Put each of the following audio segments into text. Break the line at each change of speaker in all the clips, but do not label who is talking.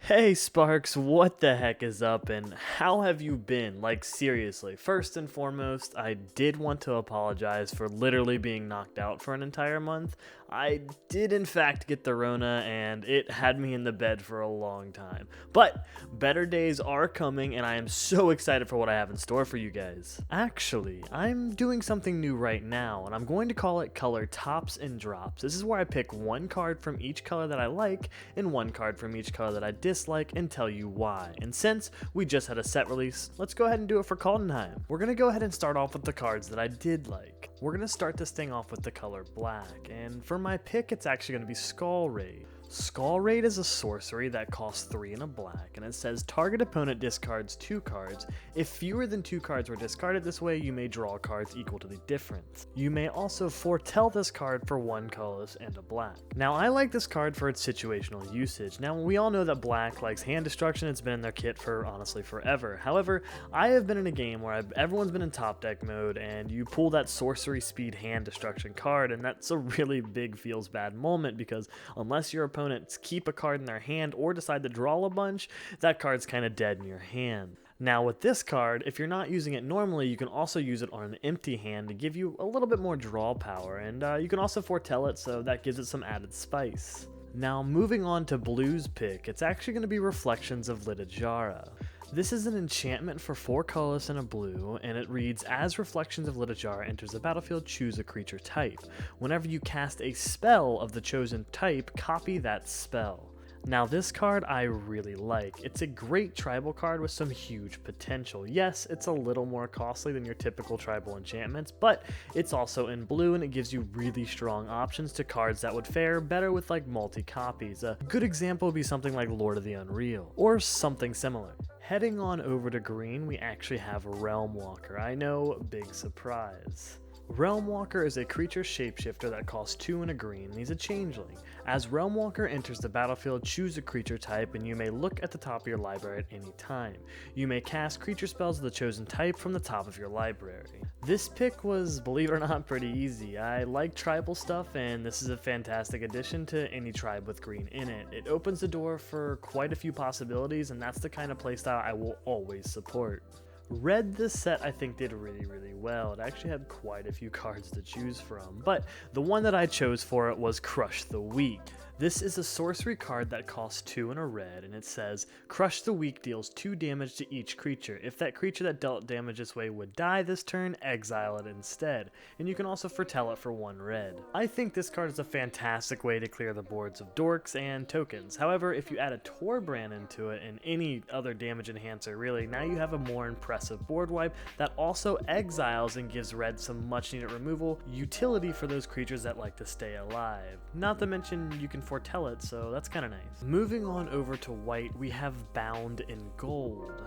Hey Sparks, what the heck is up and how have you been? Like seriously, first and foremost, I did want to apologize for literally being knocked out for an entire month. I did in fact get the Rona and it had me in the bed for a long time. But better days are coming and I am so excited for what I have in store for you guys. Actually, I'm doing something new right now and I'm going to call it color tops and drops. This is where I pick one card from each color that I like and one card from each color that I dislike and tell you why. And since we just had a set release, let's go ahead and do it for Kaldheim. We're going to go ahead and start off with the cards that I did like. We're going to start this thing off with the color black, and for my pick it's actually going to be Skull Raid. Skull Raid is a sorcery that costs 3 and a black, and it says target opponent discards 2 cards. If fewer than 2 cards were discarded this way, you may draw cards equal to the difference. You may also foretell this card for 1 colorless and a black. Now I like this card for its situational usage. Now we all know that black likes hand destruction, it's been in their kit for honestly forever. However, I have been in a game where everyone's been in top deck mode and you pull that sorcery speed hand destruction card, and that's a really big feels bad moment because unless your opponents keep a card in their hand or decide to draw a bunch, that card's kind of dead in your hand. Now with this card, if you're not using it normally, you can also use it on an empty hand to give you a little bit more draw power, and you can also foretell it, so that gives it some added spice. Now moving on to Blue's pick, it's actually going to be Reflections of Littlejohra. This is an enchantment for 4 colors and a blue, and it reads, as Reflections of Littlejohra enters the battlefield, choose a creature type. Whenever you cast a spell of the chosen type, copy that spell. Now this card I really like. It's a great tribal card with some huge potential. Yes, it's a little more costly than your typical tribal enchantments, but it's also in blue and it gives you really strong options to cards that would fare better with like multi-copies. A good example would be something like Lord of the Unreal, or something similar. Heading on over to green, we actually have Realm Walker. I know, big surprise. Realm Walker is a creature shapeshifter that costs 2 and a green, and he's a changeling. As Realm Walker enters the battlefield, choose a creature type, and you may look at the top of your library at any time. You may cast creature spells of the chosen type from the top of your library. This pick was, believe it or not, pretty easy. I like tribal stuff, and this is a fantastic addition to any tribe with green in it. It opens the door for quite a few possibilities, and that's the kind of playstyle I will always support. Red this set I think did really well. It actually had quite a few cards to choose from, but the one that I chose for it was Crush the Weak. This is a sorcery card that costs 2 and a red, and it says, Crush the Weak deals 2 damage to each creature. If that creature that dealt damage this way would die this turn, exile it instead. And you can also foretell it for 1 red. I think this card is a fantastic way to clear the boards of dorks and tokens. However, if you add a Torbrand into it and any other damage enhancer really, now you have a more impressive board wipe that also exiles and gives red some much needed removal utility for those creatures that like to stay alive. Not to mention you can foretell it, so that's kind of nice. Moving on over to white, we have Bound in Gold.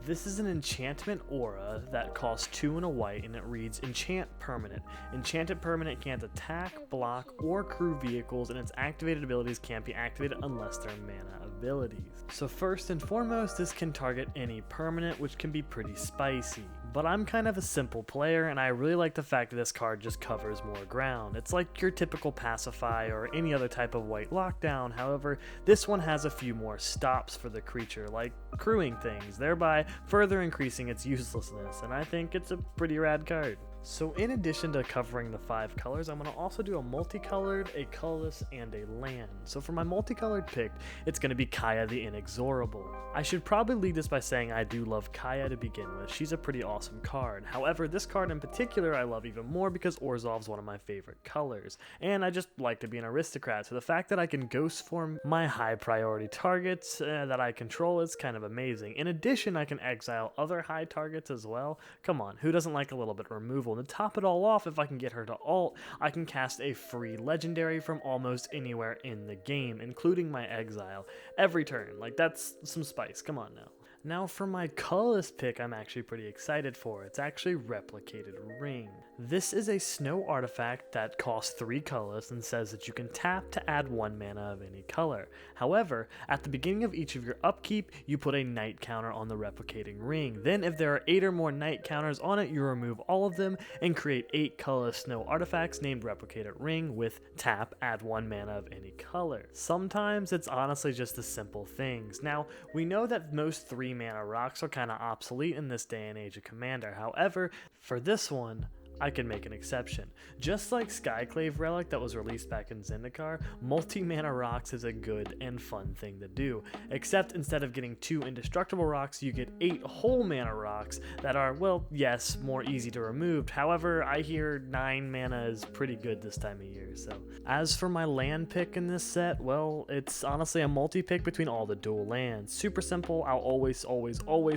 This is an enchantment aura that costs 2 and a white, and it reads Enchant Permanent. Enchanted Permanent can't attack, block, or crew vehicles, and its activated abilities can't be activated unless they're mana abilities. So first and foremost, this can target any permanent, which can be pretty spicy. But I'm kind of a simple player, and I really like the fact that this card just covers more ground. It's like your typical Pacify or any other type of white lockdown. However, this one has a few more stops for the creature, like crewing things, thereby further increasing its uselessness, and I think it's a pretty rad card. So in addition to covering the 5 colors, I'm going to also do a multicolored, a colorless, and a land. So for my multicolored pick, it's going to be Kaya the Inexorable. I should probably lead this by saying I do love Kaya to begin with. She's a pretty awesome card. However, this card in particular I love even more because Orzhov's one of my favorite colors, and I just like to be an aristocrat, so the fact that I can ghost form my high priority targets that I control is kind of amazing. In addition, I can exile other high targets as well. Come on, who doesn't like a little bit of removal? And to top it all off, if I can get her to ult, I can cast a free legendary from almost anywhere in the game, including my exile, every turn. Like, that's some spice, come on now. Now for my colorless pick, I'm actually pretty excited for. It's actually Replicated Ring. This is a snow artifact that costs 3 colors and says that you can tap to add 1 mana of any color. However, at the beginning of each of your upkeep, you put a night counter on the replicating ring. Then if there are 8 or more night counters on it, you remove all of them and create 8 colorless snow artifacts named Replicated Ring with tap, add 1 mana of any color. Sometimes it's honestly just the simple things. Now, we know that most 3 mana rocks are kinda obsolete in this day and age of Commander. However, for this one, I can make an exception. Just like Skyclave Relic that was released back in Zendikar, multi-mana rocks is a good and fun thing to do, except instead of getting 2 indestructible rocks, you get 8 whole mana rocks that are, well, yes, more easy to remove. However, I hear 9 mana is pretty good this time of year, so. As for my land pick in this set, well, it's honestly a multi-pick between all the dual lands. Super simple, I'll always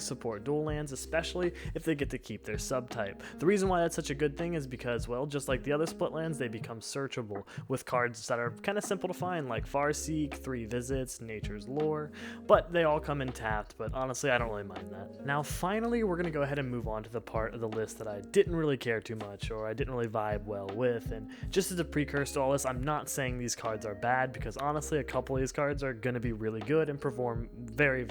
support dual lands, especially if they get to keep their subtype. The reason why that's such a good thing is because, well, just like the other split lands, they become searchable with cards that are kind of simple to find, like Farseek, 3 Visits, Nature's Lore, but they all come in tapped, but honestly I don't really mind that. Now finally we're going to go ahead and move on to the part of the list that I didn't really care too much, or I didn't really vibe well with, and just as a precursor to all this, I'm not saying these cards are bad, because honestly a couple of these cards are going to be really good and perform very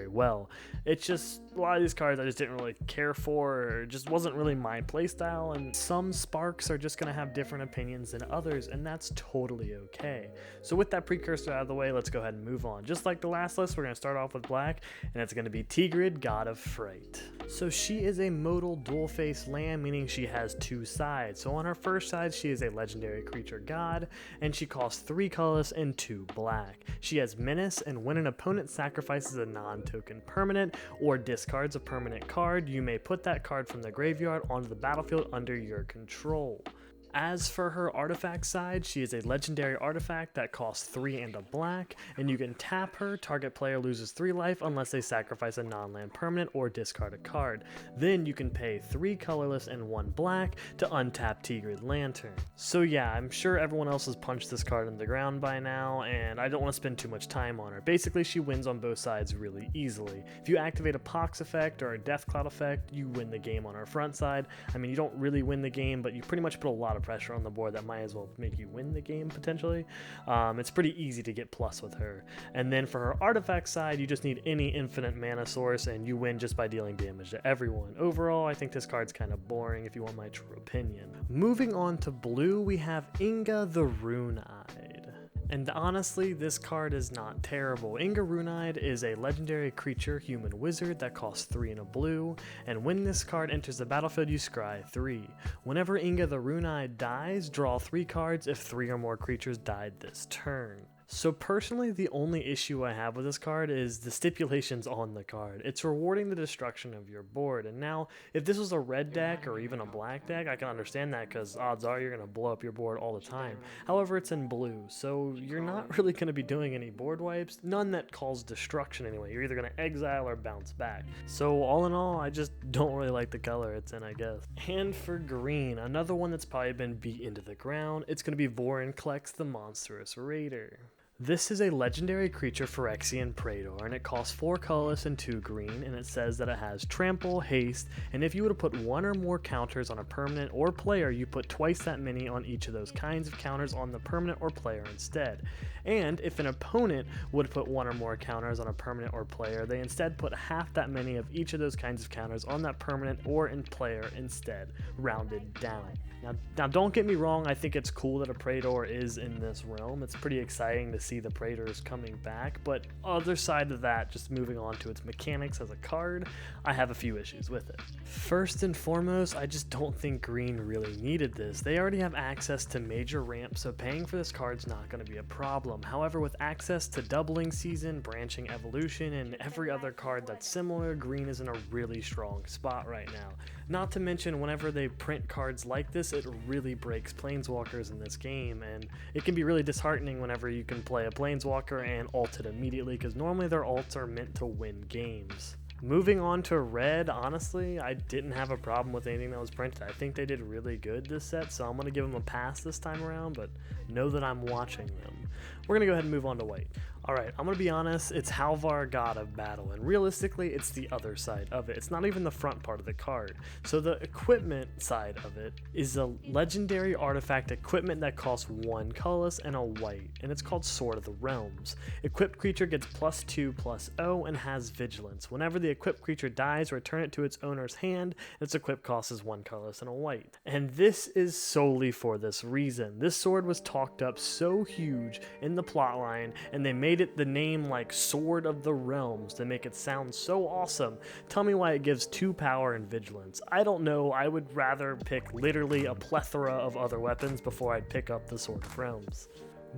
well. It's just a lot of these cards I just didn't really care for, or just wasn't really my playstyle, and some sparks are just going to have different opinions than others, and that's totally okay. So with that precursor out of the way, let's go ahead and move on. Just like the last list, we're going to start off with black, and it's going to be Tigrid, God of Fright. So she is a modal dual-faced land, meaning she has 2 sides. So on her first side, she is a legendary creature god, and she costs 3 colors and 2 black. She has Menace, and when an opponent sacrifices a non-token permanent or discards a permanent card, you may put that card from the graveyard onto the battlefield under your control. As for her artifact side, she is a legendary artifact that costs 3 and a black, and you can tap her, target player loses 3 life unless they sacrifice a non-land permanent or discard a card. Then you can pay 3 colorless and 1 black to untap Tigrid Lantern. So yeah, I'm sure everyone else has punched this card in the ground by now, and I don't want to spend too much time on her. Basically, she wins on both sides really easily. If you activate a Pox effect or a Death Cloud effect, you win the game on her front side. I mean, you don't really win the game, but you pretty much put a lot of pressure on the board that might as well make you win the game potentially. It's pretty easy to get plus with her. And then for her artifact side, you just need any infinite mana source and you win just by dealing damage to everyone. Overall, I think this card's kind of boring if you want my true opinion. Moving on to blue, we have Inga the Rune-Eyed. And honestly, this card is not terrible. Inga Rune-Eyed is a legendary creature human wizard that costs 3 and a blue, and when this card enters the battlefield, you scry 3. Whenever Inga the Rune-Eyed dies, draw 3 cards if 3 or more creatures died this turn. So personally, the only issue I have with this card is the stipulations on the card. It's rewarding the destruction of your board, and now if this was a red deck or even a black deck, I can understand that because odds are you're going to blow up your board all the time. However, it's in blue, so you're not really going to be doing any board wipes, none that cause destruction anyway. You're either going to exile or bounce back. So all in all, I just don't really like the color it's in, I guess. And for green, another one that's probably been beat into the ground, it's going to be Vorinclex the Monstrous Raider. This is a legendary creature Phyrexian Praetor, and it costs 4 colorless and 2 green, and it says that it has Trample, Haste, and if you were to put 1 or more counters on a permanent or player, you put twice that many on each of those kinds of counters on the permanent or player instead. And if an opponent would put 1 or more counters on a permanent or player, they instead put half that many of each of those kinds of counters on that permanent or in player instead, rounded down. Now don't get me wrong, I think it's cool that a Praetor is in this realm. It's pretty exciting to see the Praetors coming back, but other side of that, just moving on to its mechanics as a card, I have a few issues with it. First and foremost, I just don't think green really needed this. They already have access to major ramps, so paying for this card's not going to be a problem. However, with access to Doubling Season, Branching Evolution, and every other card that's similar, green is in a really strong spot right now. Not to mention, whenever they print cards like this, it really breaks Planeswalkers in this game, and it can be really disheartening whenever you can play a Planeswalker and ult it immediately, because normally their ults are meant to win games. Moving on to red, honestly, I didn't have a problem with anything that was printed. I think they did really good this set, so I'm going to give them a pass this time around, but know that I'm watching them. We're going to go ahead and move on to white. Alright, I'm gonna be honest, it's Halvar, God of Battle, and realistically, it's the other side of it. It's not even the front part of the card. So the equipment side of it is a legendary artifact equipment that costs 1 colorless and a white, and it's called Sword of the Realms. Equipped creature gets +2/+0 and has Vigilance. Whenever the equipped creature dies, return it to its owner's hand. Its equipped cost is 1 colorless and a white. And this is solely for this reason. This sword was talked up so huge in the plotline, and they made it the name like Sword of the Realms to make it sound so awesome. Tell me why it gives 2 power and vigilance. I don't know, I would rather pick literally a plethora of other weapons before I'd pick up the Sword of Realms.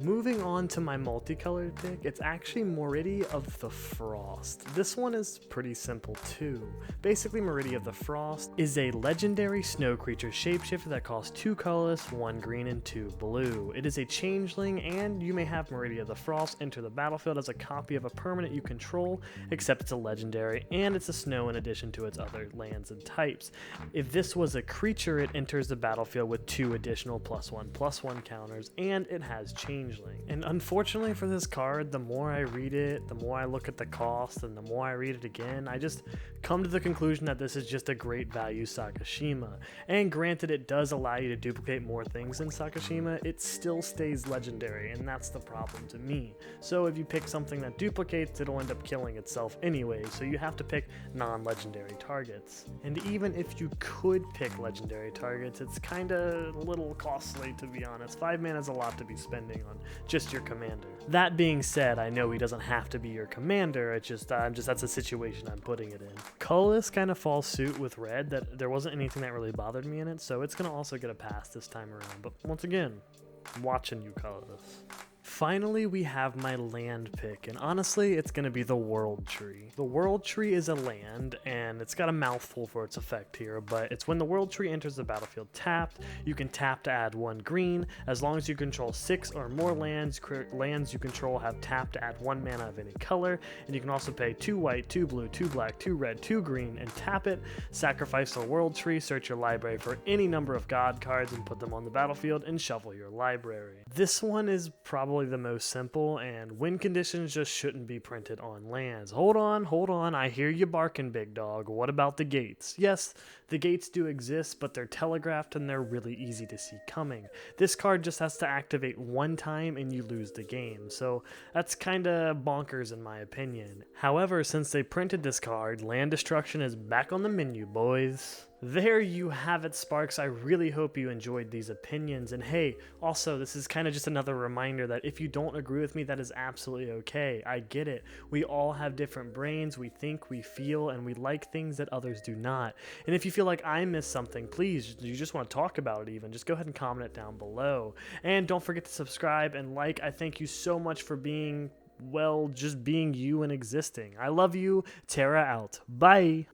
Moving on to my multicolored pick, it's actually Meridia of the Frost. This one is pretty simple too. Basically, Meridia of the Frost is a legendary snow creature shapeshifter that costs 2 colorless, 1 green, and 2 blue. It is a changeling, and you may have Meridia of the Frost enter the battlefield as a copy of a permanent you control, except it's a legendary, and it's a snow in addition to its other lands and types. If this was a creature, it enters the battlefield with 2 additional +1/+1 counters, and it has changeling. And unfortunately for this card, the more I read it, the more I look at the cost, and the more I read it again, I just come to the conclusion that this is just a great value Sakashima. And granted, it does allow you to duplicate more things in Sakashima, it still stays legendary, and that's the problem to me. So if you pick something that duplicates, it'll end up killing itself anyway, so you have to pick non-legendary targets. And even if you could pick legendary targets, it's kinda a little costly, to be honest. 5 mana is a lot to be spending on just your commander. That being said, I know he doesn't have to be your commander, it's just that's a situation I'm putting it in. Colorless kind of falls suit with red, that there wasn't anything that really bothered me in it, so it's gonna also get a pass this time around. But once again, I'm watching you, Colorless. Finally, we have my land pick, and honestly, it's going to be the World Tree. The World Tree is a land, and it's got a mouthful for its effect here, but it's when the World Tree enters the battlefield tapped, you can tap to add 1 green. As long as you control 6 or more lands, lands you control have tapped to add 1 mana of any color, and you can also pay 2 white, 2 blue, 2 black, 2 red, 2 green, and tap it, sacrifice the World Tree, search your library for any number of God cards, and put them on the battlefield, and shuffle your library. This one is probably the most simple, and win conditions just shouldn't be printed on lands. Hold on, I hear you barking, big dog. What about the gates? Yes, the gates do exist, but they're telegraphed and they're really easy to see coming. This card just has to activate 1 time and you lose the game, so that's kinda bonkers in my opinion. However, since they printed this card, land destruction is back on the menu, boys. There you have it, Sparks. I really hope you enjoyed these opinions, and hey, also, this is kind of just another reminder that if you don't agree with me, that is absolutely okay. I get it. We all have different brains, we think, we feel, and we like things that others do not. And if you feel like I missed something, please, you just want to talk about it even, just go ahead and comment it down below. And don't forget to subscribe and like. I thank you so much for being, well, just being you and existing. I love you. Tara out. Bye.